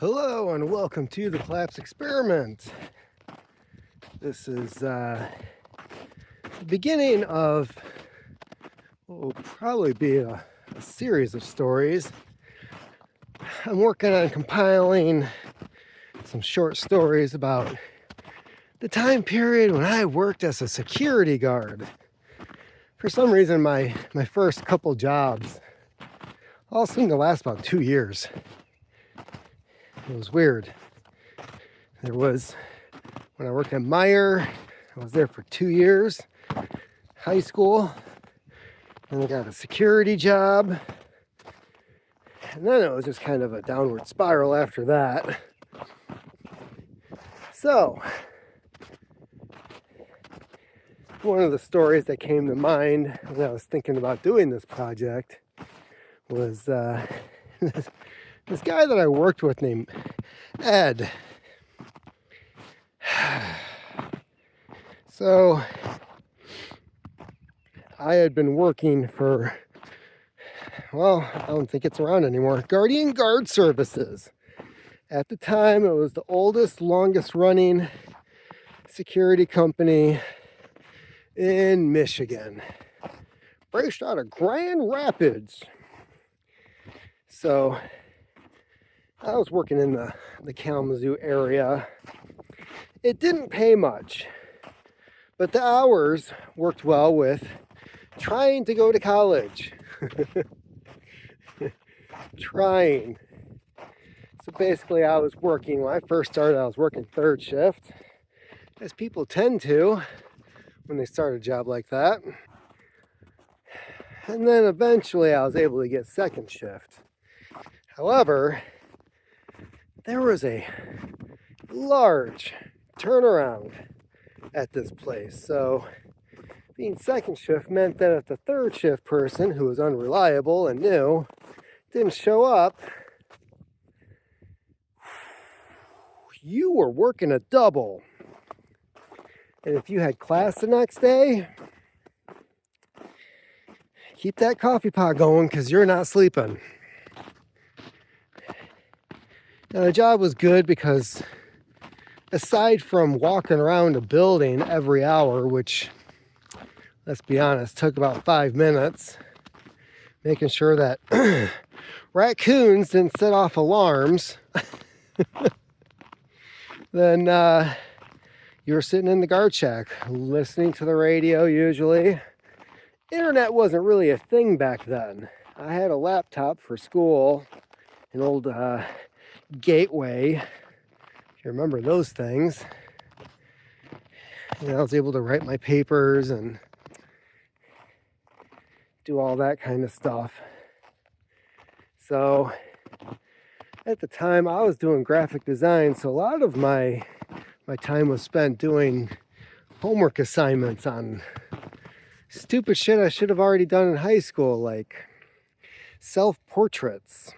Hello and welcome to the Collapse Experiment. This is the beginning of what will probably be a series of stories. I'm working on compiling some short stories about the time period when I worked as a security guard. For some reason, my first couple jobs all seemed to last about 2 years. It was weird. There was, when I worked at Meijer, I was there for 2 years, high school, and I got a security job. And then it was just kind of a downward spiral after that. So, one of the stories that came to mind when I was thinking about doing this project was this guy that I worked with named Ed. So I had been working for, well, I don't think it's around anymore, Guardian Guard Services. At the time, it was the oldest, longest running security company in Michigan, based out of Grand Rapids. So I was working in the Kalamazoo area. It didn't pay much, but the hours worked well with trying to go to college. Trying. So basically I was working, when I first started, I was working third shift, as people tend to when they start a job like that. And then eventually I was able to get second shift. However, there was a large turnaround at this place. So being second shift meant that if the third shift person, who was unreliable and new, didn't show up, you were working a double. And if you had class the next day, keep that coffee pot going because you're not sleeping. Now the job was good because aside from walking around a building every hour, which, let's be honest, took about 5 minutes, making sure that raccoons didn't set off alarms, then you were sitting in the guard shack, listening to the radio usually. Internet wasn't really a thing back then. I had a laptop for school, an old Gateway, if you remember those things. And I was able to write my papers and do all that kind of stuff. So at the time I was doing graphic design, so a lot of my time was spent doing homework assignments on stupid shit I should have already done in high school, like self-portraits.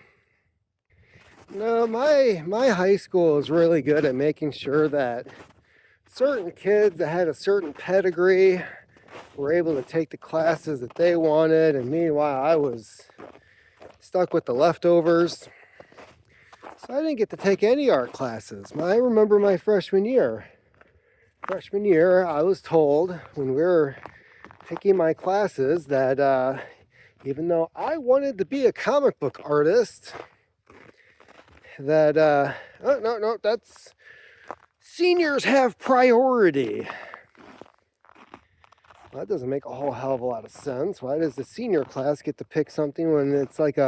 No, my high school was really good at making sure that certain kids that had a certain pedigree were able to take the classes that they wanted, and meanwhile I was stuck with the leftovers. So I didn't get to take any art classes. I remember my freshman year. Freshman year, I was told when we were picking my classes that even though I wanted to be a comic book artist, that, no, that's, seniors have priority. Well, that doesn't make a whole hell of a lot of sense. Why does the senior class get to pick something when it's like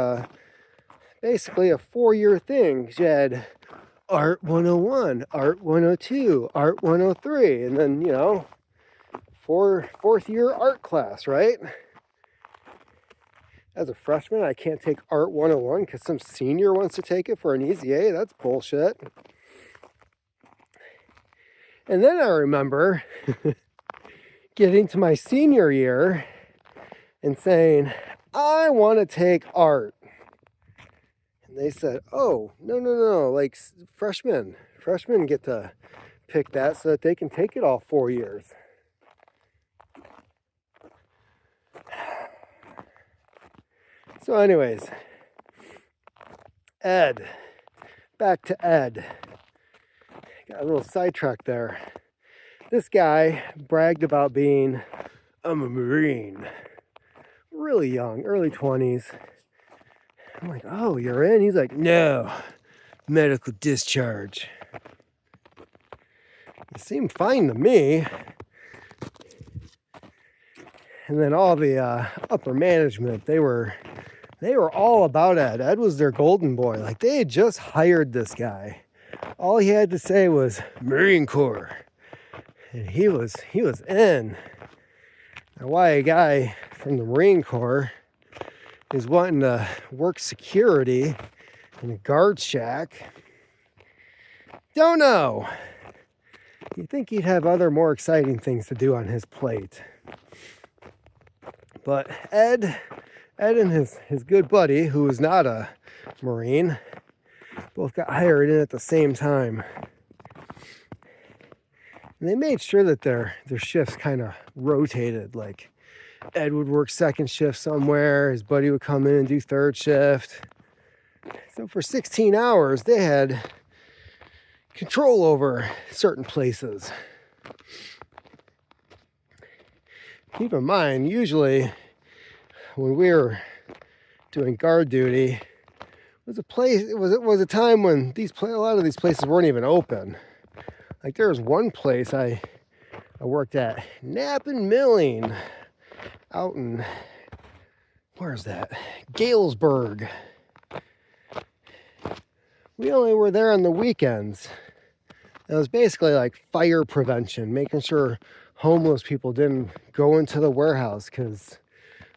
basically a 4-year thing? You had Art 101, Art 102, Art 103, and then, fourth year art class, right? As a freshman, I can't take Art 101 because some senior wants to take it for an easy A. That's bullshit. And then I remember getting to my senior year and saying, I want to take art. And they said, oh, no, like freshmen get to pick that so that they can take it all 4 years. So anyways, Ed, back to Ed. Got a little sidetracked there. This guy bragged about being a Marine. Really young, early 20s. I'm like, oh, you're in? He's like, no, medical discharge. It seemed fine to me. And then all the upper management, they were all about Ed. Ed was their golden boy. Like, they had just hired this guy. All he had to say was Marine Corps. And he was in. Now, why a guy from the Marine Corps is wanting to work security in a guard shack, don't know. You'd think he'd have other more exciting things to do on his plate. But Ed and his good buddy, who was not a Marine, both got hired in at the same time. And they made sure that their shifts kind of rotated. Like, Ed would work second shift somewhere, his buddy would come in and do third shift. So for 16 hours, they had control over certain places. Keep in mind, usually when we were doing guard duty, it was a time when a lot of these places weren't even open. Like, there was one place I worked at, Knapp and Milling, out in, where's that? Galesburg. We only were there on the weekends. It was basically like fire prevention, making sure homeless people didn't go into the warehouse, because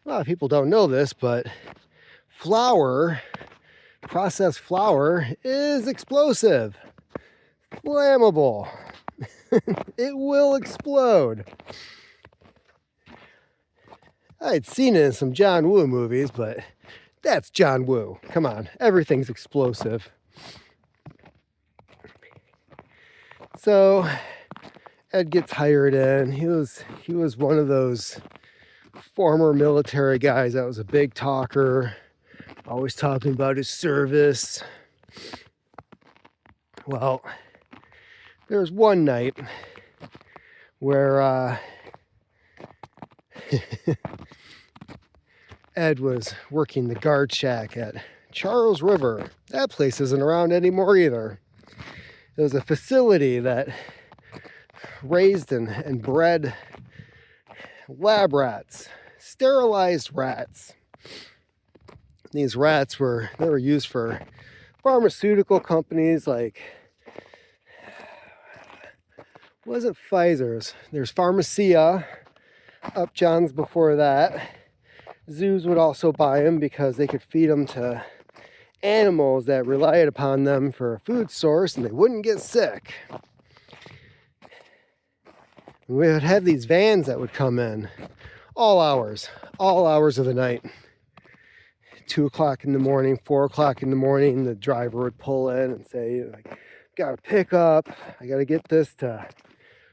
a lot of people don't know this, but processed flour is explosive, flammable. It will explode. I'd seen it in some John Woo movies, but that's John Woo. Come on, everything's explosive. So Ed gets hired in. He was one of those former military guys that was a big talker, always talking about his service. Well, there was one night where Ed was working the guard shack at Charles River. That place isn't around anymore either. It was a facility that raised and bred lab rats, sterilized rats. These rats were used for pharmaceutical companies like, wasn't Pfizer's. There's Pharmacia, Upjohn's before that. Zoos would also buy them because they could feed them to animals that relied upon them for a food source and they wouldn't get sick. And we would have these vans that would come in all hours of the night. 2 o'clock in the morning, 4 o'clock in the morning, the driver would pull in and say, like, got to pick up, I got to get this to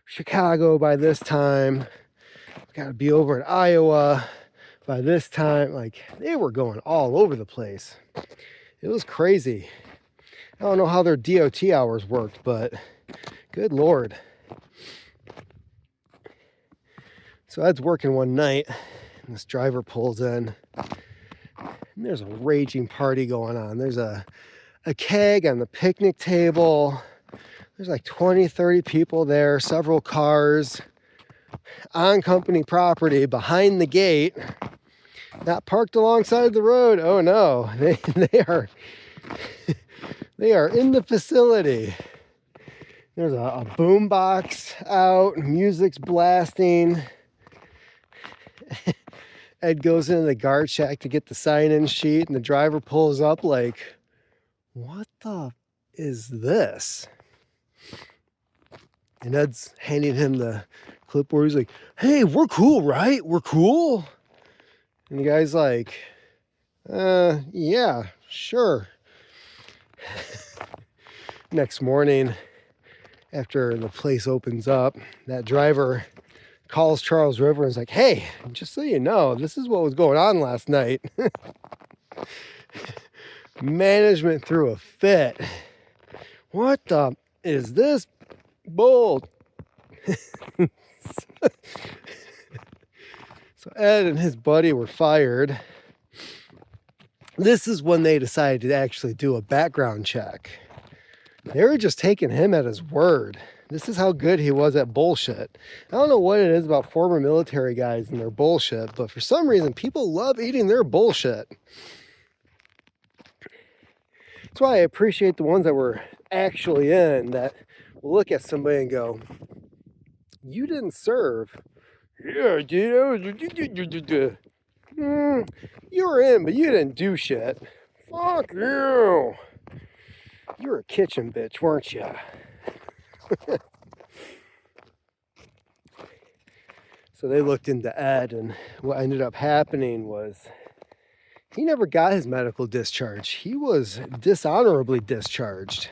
Chicago by this time, got to be over in Iowa by this time. Like, they were going all over the place. It was crazy. I don't know how their DOT hours worked, but good Lord. So Ed's working one night, and this driver pulls in, and there's a raging party going on. There's a keg on the picnic table. There's like 20, 30 people there, several cars on company property behind the gate, not parked alongside the road. Oh no, they are in the facility. There's a boom box out, music's blasting. Ed goes into the guard shack to get the sign-in sheet, and the driver pulls up like, what the is this? And Ed's handing him the clipboard. He's like, hey, we're cool, right? We're cool? And the guy's like, yeah, sure. Next morning, after the place opens up, that driver calls Charles River and is like, hey, just so you know, this is what was going on last night. Management threw a fit. what the is this bull? So Ed and his buddy were fired. This is when they decided to actually do a background check. They were just taking him at his word. This is how good he was at bullshit. I don't know what it is about former military guys and their bullshit, but for some reason, people love eating their bullshit. That's why I appreciate the ones that were actually in that will look at somebody and go, you didn't serve. Yeah, dude. You were in, but you didn't do shit. Fuck you. You were a kitchen bitch, weren't you? So they looked into Ed, and what ended up happening was he never got his medical discharge. He was dishonorably discharged.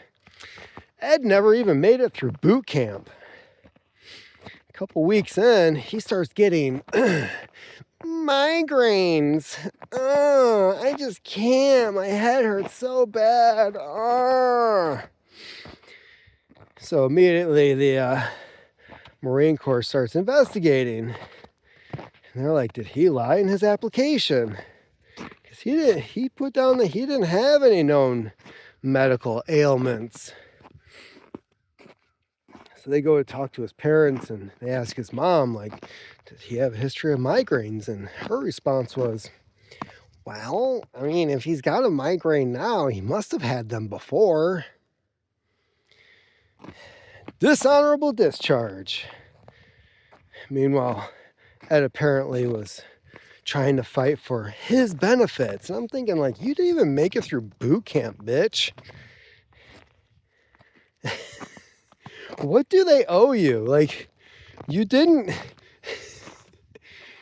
Ed never even made it through boot camp. A couple weeks in, he starts getting migraines. I just can't. My head hurts so bad. So immediately the Marine Corps starts investigating. And they're like, did he lie in his application? Because he put down that he didn't have any known medical ailments. So they go to talk to his parents and they ask his mom, like, did he have a history of migraines? And her response was, well, I mean, if he's got a migraine now, he must have had them before. Dishonorable discharge. Meanwhile, Ed apparently was trying to fight for his benefits. And I'm thinking, like, you didn't even make it through boot camp, bitch. What do they owe you? Like, you didn't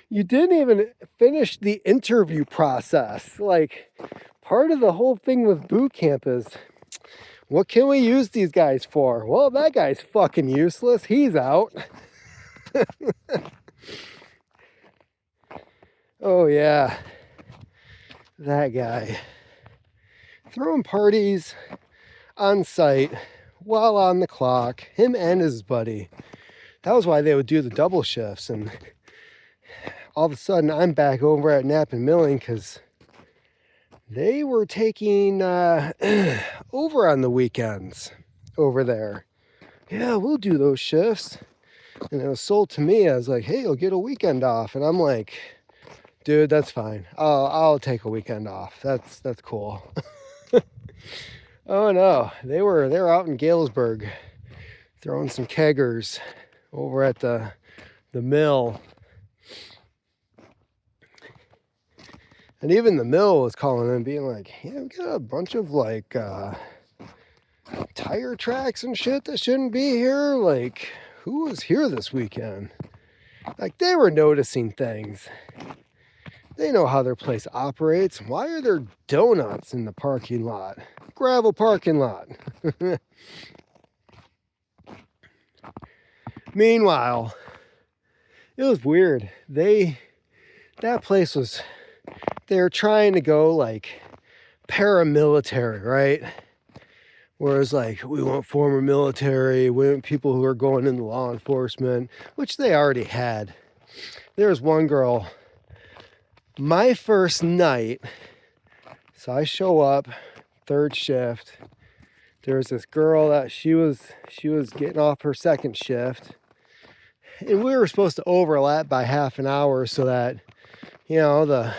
even finish the interview process. Like, part of the whole thing with boot camp is, what can we use these guys for? Well, that guy's fucking useless. He's out. Oh, yeah. That guy. Throwing parties on site while on the clock. Him and his buddy. That was why they would do the double shifts. And all of a sudden, I'm back over at Knapp and Milling because they were taking over on the weekends over there. Yeah, we'll do those shifts. And it was sold to me as like, hey, you'll get a weekend off. And I'm like, dude, that's fine. I'll take a weekend off. That's cool. Oh no, they were out in Galesburg throwing some keggers over at the mill. And even the mill was calling in being like, yeah, we got a bunch of like tire tracks and shit that shouldn't be here. Like, who was here this weekend? Like, they were noticing things. They know how their place operates. Why are there donuts in the parking lot? Gravel parking lot. Meanwhile, it was weird. That place was, they were trying to go like paramilitary, right? Whereas like, we want former military, we want people who are going into law enforcement, which they already had. There was one girl, my first night, so I show up, third shift. There was this girl that she was getting off her second shift. And we were supposed to overlap by half an hour so that, you know, the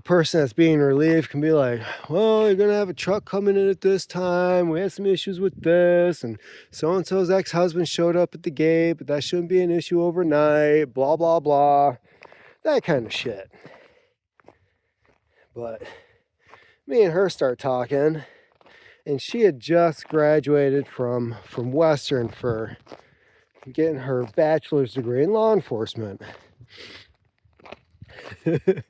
person that's being relieved can be like, well, you're going to have a truck coming in at this time. We had some issues with this. And so-and-so's ex-husband showed up at the gate, but that shouldn't be an issue overnight. Blah, blah, blah. That kind of shit. But me and her start talking. And she had just graduated from Western for getting her bachelor's degree in law enforcement. And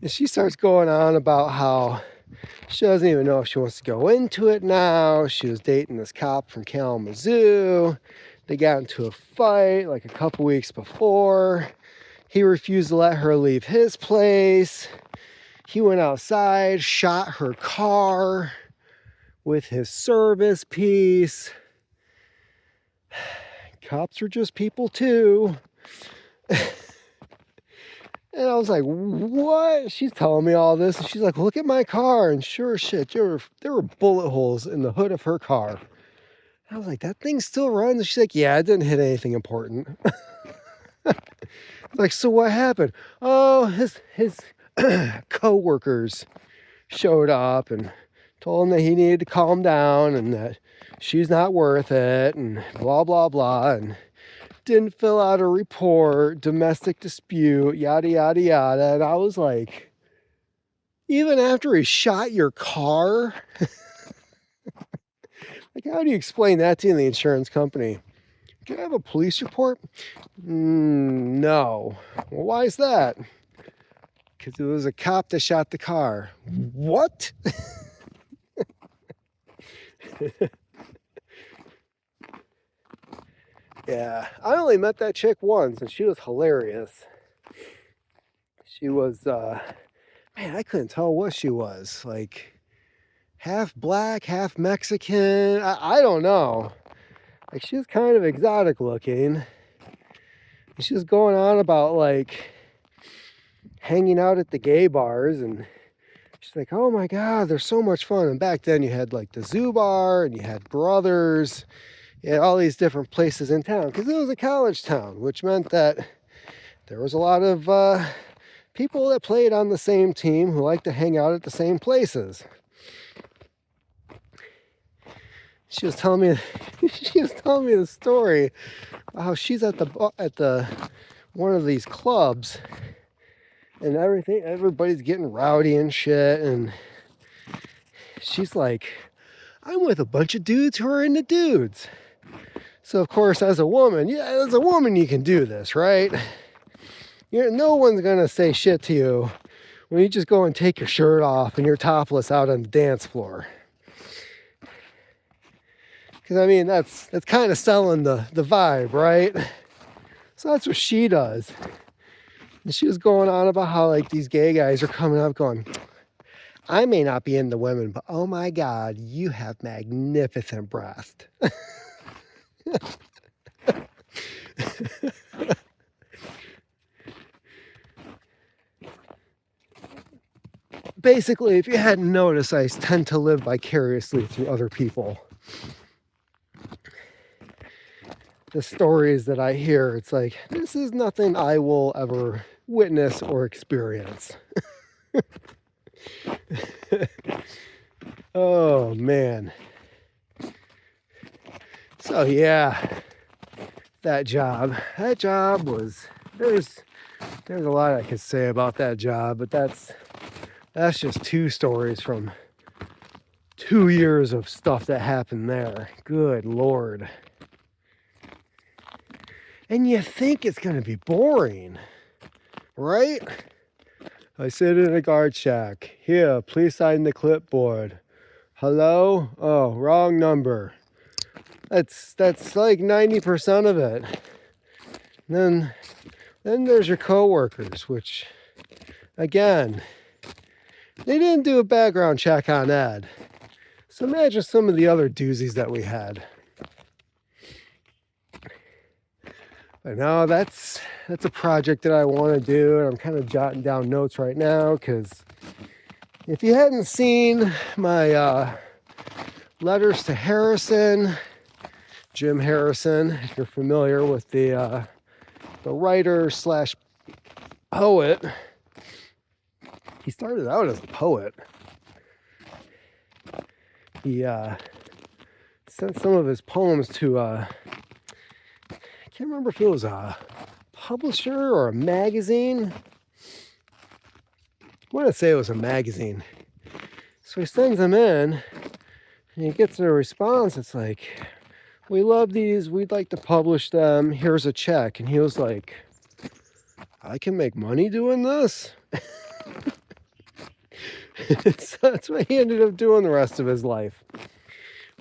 she starts going on about how she doesn't even know if she wants to go into it now. She was dating this cop from Kalamazoo. They got into a fight like a couple weeks before. He refused to let her leave his place. He went outside, shot her car with his service piece. Cops are just people too. And I was like, what? She's telling me all this. And she's like, look at my car. And sure as shit, there were bullet holes in the hood of her car. And I was like, that thing still runs? And she's like, yeah, it didn't hit anything important. Like, so what happened? Oh, his co-workers showed up and told him that he needed to calm down and that she's not worth it and blah, blah, blah. And didn't fill out a report, domestic dispute, yada, yada, yada. And I was like, even after he shot your car? Like, how do you explain that to the insurance company? Can I have a police report? No. Well, why is that? Because it was a cop that shot the car. What? Yeah, I only met that chick once, and she was hilarious. She was, man, I couldn't tell what she was. Like, half black, half Mexican. I don't know. Like, she was kind of exotic looking. And she was going on about, like, hanging out at the gay bars, and she's like, oh my God, they're so much fun. And back then you had, like, the Zoo Bar, and you had Brothers. You had all these different places in town, because it was a college town, which meant that there was a lot of people that played on the same team who liked to hang out at the same places. She was telling me the story about how she's at the one of these clubs, and everybody's getting rowdy and shit, and she's like, I'm with a bunch of dudes who are into dudes. So of course, as a woman, you can do this, right? No one's gonna say shit to you when you just go and take your shirt off and you're topless out on the dance floor. Because I mean, that's kind of selling the vibe, right? So that's what she does. And she was going on about how, like, these gay guys are coming up going, I may not be into women, but oh my God, you have magnificent breast. Basically, if you hadn't noticed, I tend to live vicariously through other people. The stories that I hear, it's like, this is nothing I will ever witness or experience. Oh man. So yeah, that job was, there's a lot I could say about that job, but that's just two stories from 2 years of stuff that happened there. Good Lord. And you think it's going to be boring, right? I sit in a guard shack. Here, please sign the clipboard. Hello? Oh, wrong number. That's like 90% of it. Then there's your coworkers, which, again, they didn't do a background check on Ed. So imagine some of the other doozies that we had. But no, that's a project that I want to do, and I'm kind of jotting down notes right now, because if you hadn't seen my letters to Harrison, Jim Harrison, if you're familiar with the writer slash poet, he started out as a poet. He sent some of his poems to I can't remember if it was a publisher or a magazine. I want to say it was a magazine. So he sends them in, and he gets a response. It's like, we love these, we'd like to publish them, here's a check. And he was like, I can make money doing this? So that's what he ended up doing the rest of his life.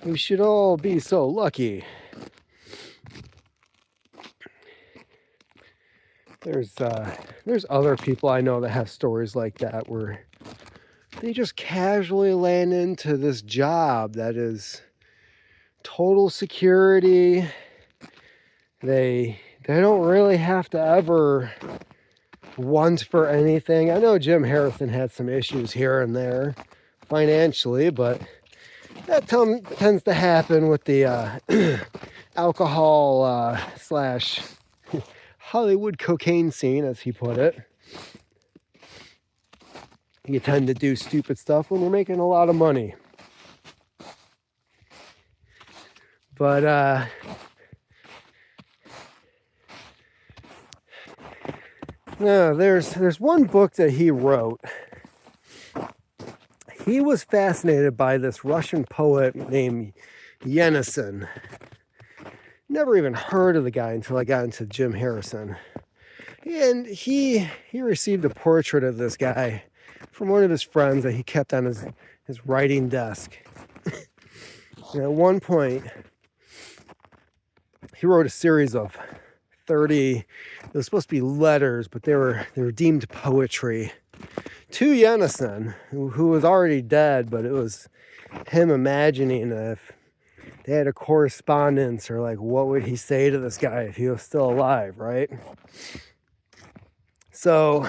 We should all be so lucky. There's other people I know that have stories like that, where they just casually land into this job that is total security. They don't really have to ever want for anything. I know Jim Harrison had some issues here and there financially, but that tends to happen with the alcohol slash Hollywood cocaine scene, as he put it. You tend to do stupid stuff when you're making a lot of money. But no, there's one book that he wrote. He was fascinated by this Russian poet named Yenisey. Never even heard of the guy until I got into Jim Harrison. And he received a portrait of this guy from one of his friends that he kept on his writing desk. And at one point, he wrote a series of 30, it was supposed to be letters, but they were deemed poetry, to Yenisey, who was already dead, but it was him imagining if they had a correspondence, or like, what would he say to this guy if he was still alive, right? So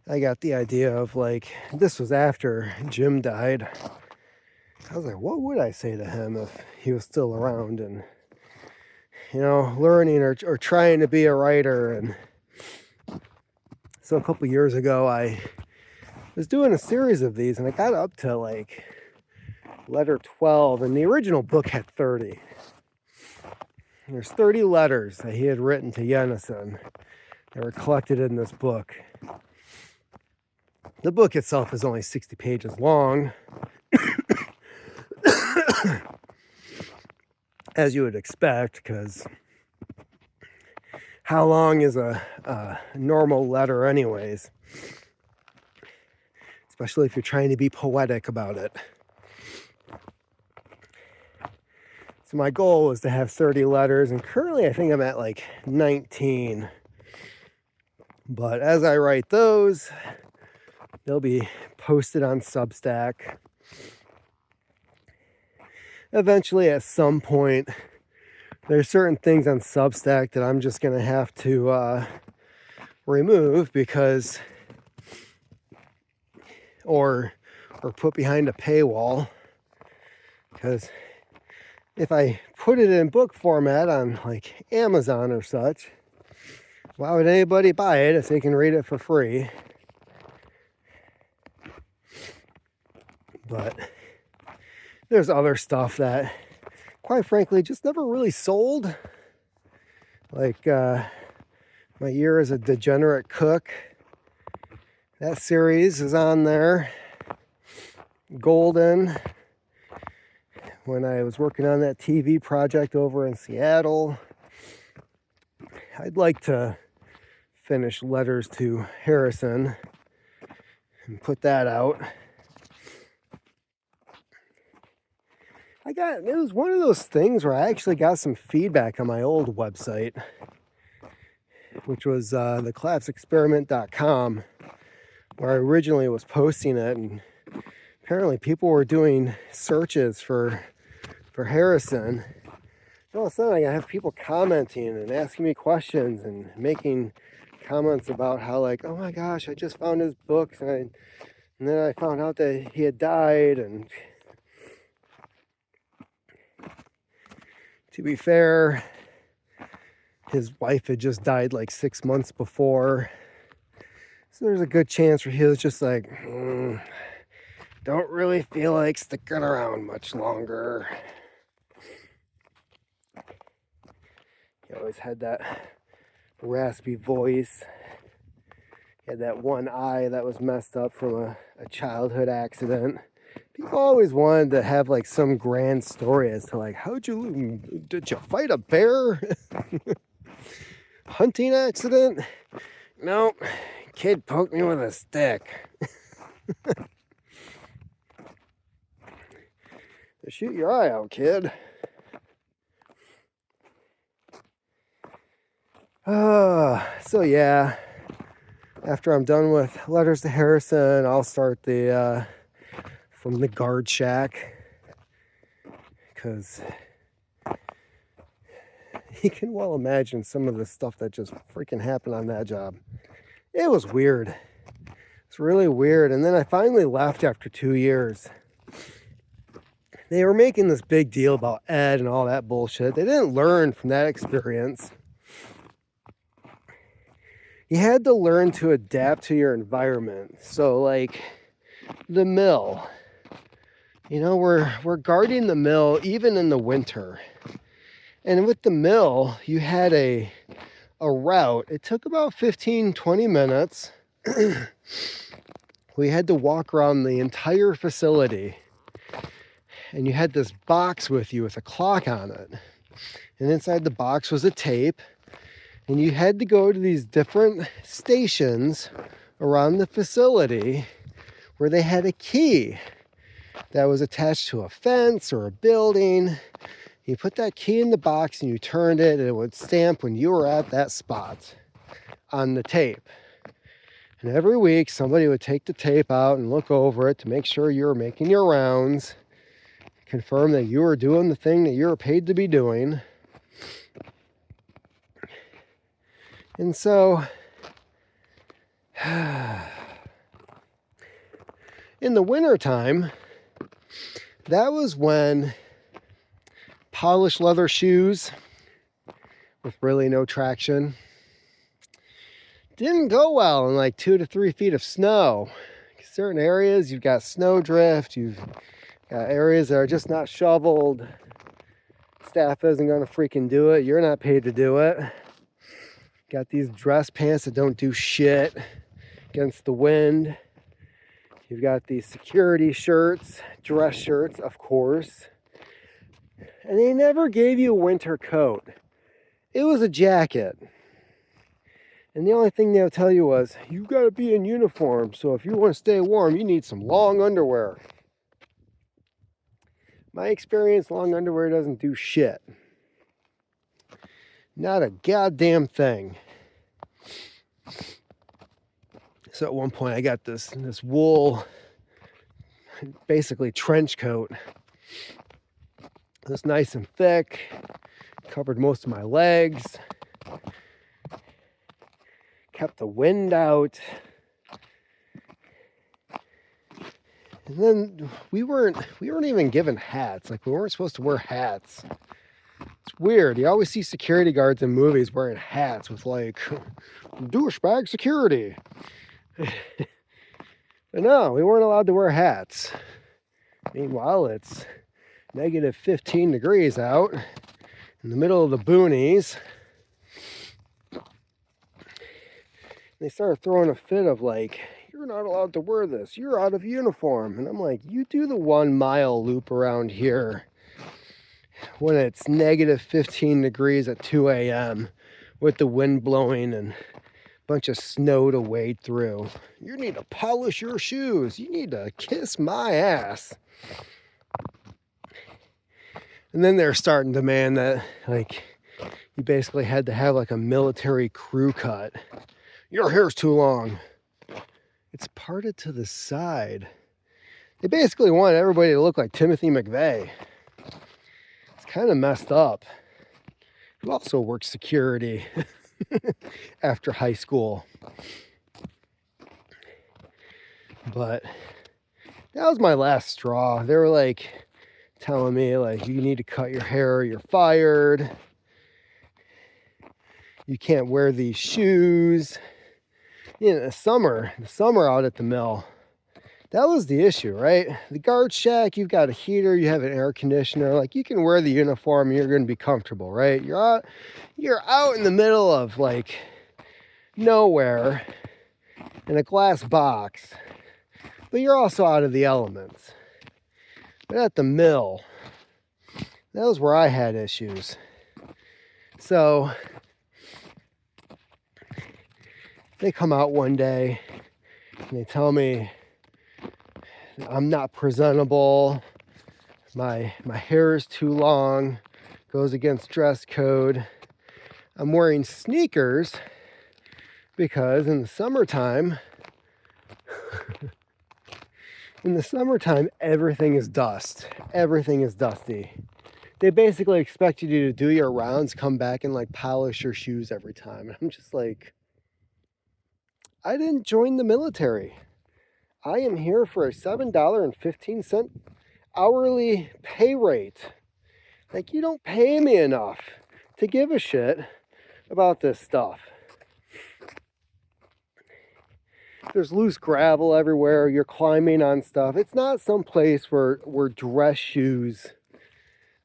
I got the idea of, like, this was after Jim died. I was like, what would I say to him if he was still around? And, you know, learning or trying to be a writer. And so a couple years ago, I was doing a series of these, and I got up to like letter 12, and the original book had 30. And there's 30 letters that he had written to Yenisey that were collected in this book. The book itself is only 60 pages long, as you would expect, because how long is a normal letter anyways? Especially if you're trying to be poetic about it. So my goal was to have 30 letters, and currently I think I'm at like 19. But as I write those, they'll be posted on Substack. Eventually, at some point, there's certain things on Substack that I'm just going to have to remove because, or put behind a paywall, because if I put it in book format on like Amazon or such, why would anybody buy it if they can read it for free? But there's other stuff that, quite frankly, just never really sold. Like My Year as a Degenerate Cook. That series is on there. Golden. When I was working on that TV project over in Seattle. I'd like to finish Letters to Harrison and put that out. It was one of those things where I actually got some feedback on my old website, which was thecollapseexperiment.com, where I originally was posting it, and apparently people were doing searches for Harrison. And all of a sudden I have people commenting and asking me questions and making comments about how, like, oh my gosh, I just found his books, and then I found out that he had died. And to be fair, his wife had just died like 6 months before. So there's a good chance where he was just like, don't really feel like sticking around much longer. He always had that raspy voice. He had that one eye that was messed up from a childhood accident. People always wanted to have like some grand story as to like, did you fight a bear? Hunting accident? Nope. Kid poked me with a stick. Shoot your eye out, kid. So yeah, After I'm done with Letters to Harrison, I'll start the from the guard shack, because you can well imagine some of the stuff that just freaking happened on that job. It was weird. It's really weird. And then I finally left after 2 years. They were making this big deal about Ed and all that bullshit. They didn't learn from that experience. You had to learn to adapt to your environment. So like the mill, we're guarding the mill even in the winter. And with the mill, you had a route. It took about 15-20 minutes. We had to walk around the entire facility, and you had this box with you with a clock on it, and inside the box was a tape, and you had to go to these different stations around the facility where they had a key that was attached to a fence or a building. You put that key in the box and you turned it, and it would stamp when you were at that spot on the tape. And every week somebody would take the tape out and look over it to make sure you were making your rounds, confirm that you were doing the thing that you were paid to be doing. And so in the wintertime, that was when polished leather shoes with really no traction didn't go well in like 2 to 3 feet of snow. Certain areas you've got snow drift, you've got areas that are just not shoveled. Staff isn't going to freaking do it. You're not paid to do it. Got these dress pants that don't do shit against the wind. You've got these security shirts, dress shirts, of course. And they never gave you a winter coat. It was a jacket. And the only thing they'll tell you was, you got to be in uniform, so if you want to stay warm, you need some long underwear. My experience, long underwear doesn't do shit. Not a goddamn thing. So at one point I got this wool, basically trench coat. It was nice and thick, covered most of my legs, kept the wind out. And then we weren't even given hats. Like, we weren't supposed to wear hats. It's weird. You always see security guards in movies wearing hats with like douchebag security. But no, we weren't allowed to wear hats. Meanwhile, it's negative 15 degrees out in the middle of the boonies. They started throwing a fit of like, you're not allowed to wear this. You're out of uniform. And I'm like, you do the 1 mile loop around here when it's negative 15 degrees at 2 a.m. with the wind blowing and a bunch of snow to wade through. You need to polish your shoes. You need to kiss my ass. And then they're starting to demand that, like, you basically had to have like a military crew cut. Your hair's too long. It's parted to the side. They basically want everybody to look like Timothy McVeigh. It's kind of messed up. Who also worked security after high school. But that was my last straw. They were like telling me like, you need to cut your hair or you're fired. You can't wear these shoes. In the summer out at the mill, that was the issue, right? The guard shack, you've got a heater, you have an air conditioner, like you can wear the uniform and you're going to be comfortable, right? You're out in the middle of like nowhere in a glass box, but you're also out of the elements. But at the mill, that was where I had issues. So they come out one day and they tell me I'm not presentable, my hair is too long, goes against dress code. I'm wearing sneakers because in the summertime, everything is dust. Everything is dusty. They basically expect you to do your rounds, come back and like polish your shoes every time. And I'm just like, I didn't join the military. I am here for a $7.15 hourly pay rate. Like, you don't pay me enough to give a shit about this stuff. There's loose gravel everywhere. You're climbing on stuff. It's not some place where dress shoes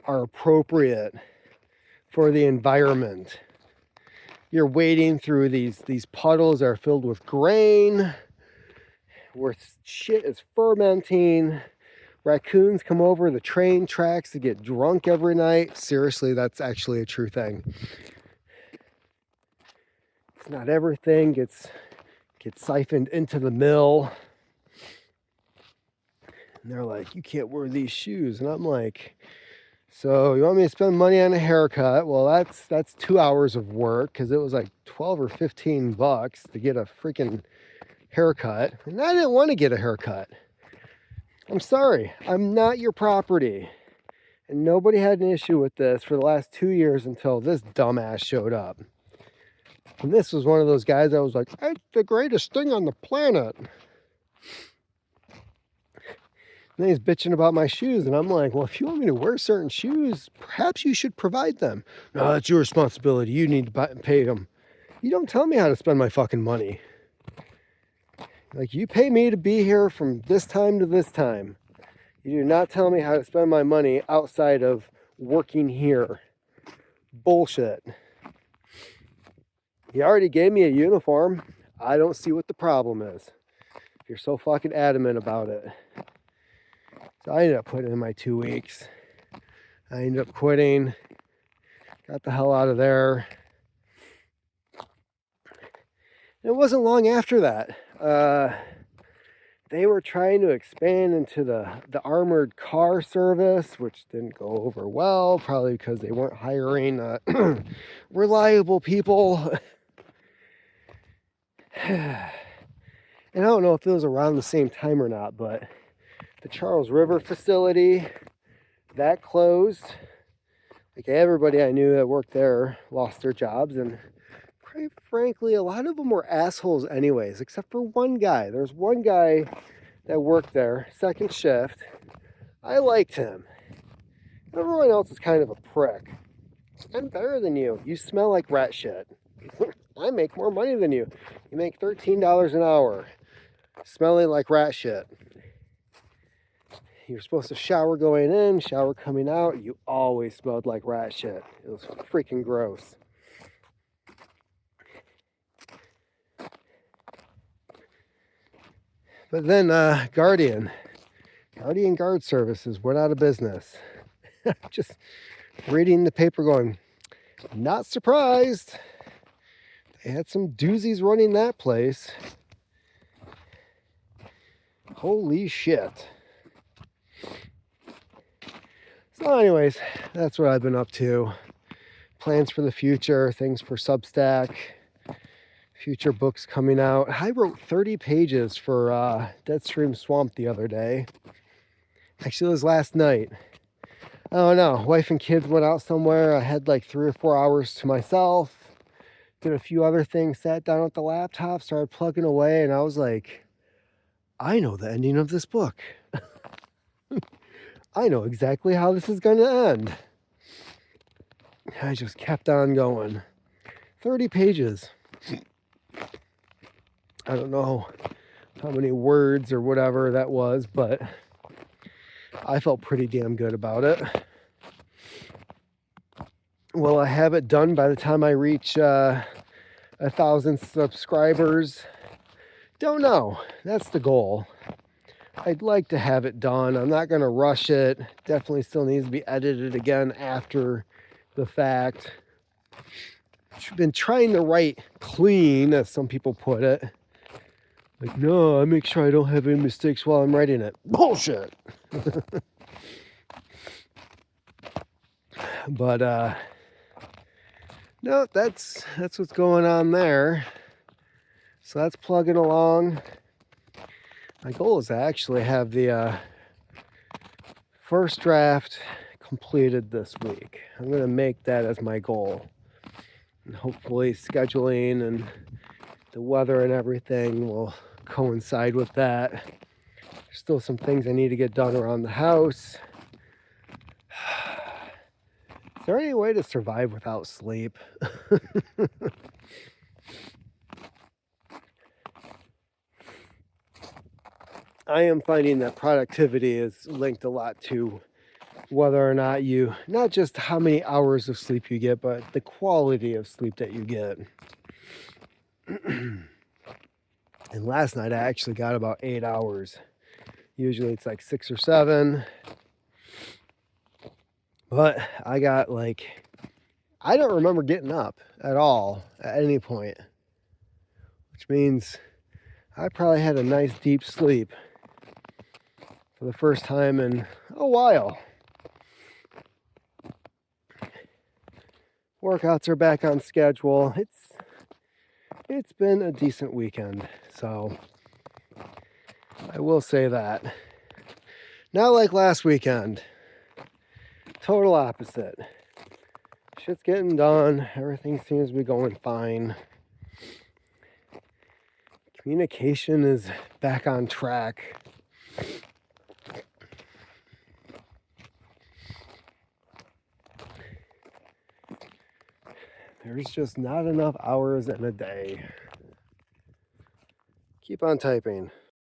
are appropriate for the environment. You're wading through these puddles that are filled with grain, where shit is fermenting. Raccoons come over the train tracks to get drunk every night. Seriously, that's actually a true thing. It's not everything gets siphoned into the mill. And they're like, you can't wear these shoes. And I'm like, so you want me to spend money on a haircut? Well, that's 2 hours of work, because it was like 12 or 15 bucks to get a freaking haircut. And I didn't want to get a haircut. I'm sorry, I'm not your property. And nobody had an issue with this for the last 2 years until this dumbass showed up. And this was one of those guys that was like, it's the greatest thing on the planet. And then he's bitching about my shoes, and I'm like, well, if you want me to wear certain shoes, perhaps you should provide them. No, it's your responsibility. You need to pay them. You don't tell me how to spend my fucking money. Like, you pay me to be here from this time to this time. You do not tell me how to spend my money outside of working here. Bullshit. You already gave me a uniform. I don't see what the problem is. If you're so fucking adamant about it. So I ended up putting in my 2 weeks. I ended up quitting. Got the hell out of there. And it wasn't long after that. They were trying to expand into the armored car service, which didn't go over well, probably because they weren't hiring reliable people. And I don't know if it was around the same time or not, but the Charles River facility, that closed. Like, everybody I knew that worked there lost their jobs, and quite frankly, a lot of them were assholes anyways, except for one guy. There's one guy that worked there, second shift. I liked him. Everyone else is kind of a prick. I'm better than you. You smell like rat shit. I make more money than you. You make $13 an hour, smelling like rat shit. You're supposed to shower going in, shower coming out. You always smelled like rat shit. It was freaking gross. But then Guardian Guard Services went out of business. Just reading the paper going, not surprised. They had some doozies running that place. Holy shit. So anyways, that's what I've been up to. Plans for the future, things for Substack, future books coming out. I wrote 30 pages for Deadstream Swamp the other day. Actually, it was last night. I don't know. Wife and kids went out somewhere. I had like 3 or 4 hours to myself. Did a few other things, sat down at the laptop, started plugging away, and I was like, I know the ending of this book. I know exactly how this is going to end. I just kept on going. 30 pages. I don't know how many words or whatever that was, but I felt pretty damn good about it. Will I have it done by the time I reach 1,000 subscribers? Don't know. That's the goal. I'd like to have it done. I'm not going to rush it. Definitely still needs to be edited again after the fact. I've been trying to write clean, as some people put it. Like, no, I make sure I don't have any mistakes while I'm writing it. Bullshit. But no, that's what's going on there. So that's plugging along. My goal is to actually have the first draft completed this week. I'm going to make that as my goal. And hopefully scheduling and the weather and everything will coincide with that. There's still some things I need to get done around the house. Is there any way to survive without sleep? I am finding that productivity is linked a lot to whether or not not just how many hours of sleep you get, but the quality of sleep that you get. And last night I actually got about 8 hours. Usually it's like 6 or 7. But I got I don't remember getting up at all at any point. Which means I probably had a nice deep sleep for the first time in a while. Workouts are back on schedule. It's been a decent weekend, so I will say that. Not like last weekend. Total opposite. Shit's getting done. Everything seems to be going fine. Communication is back on track. There's just not enough hours in a day. Keep on typing.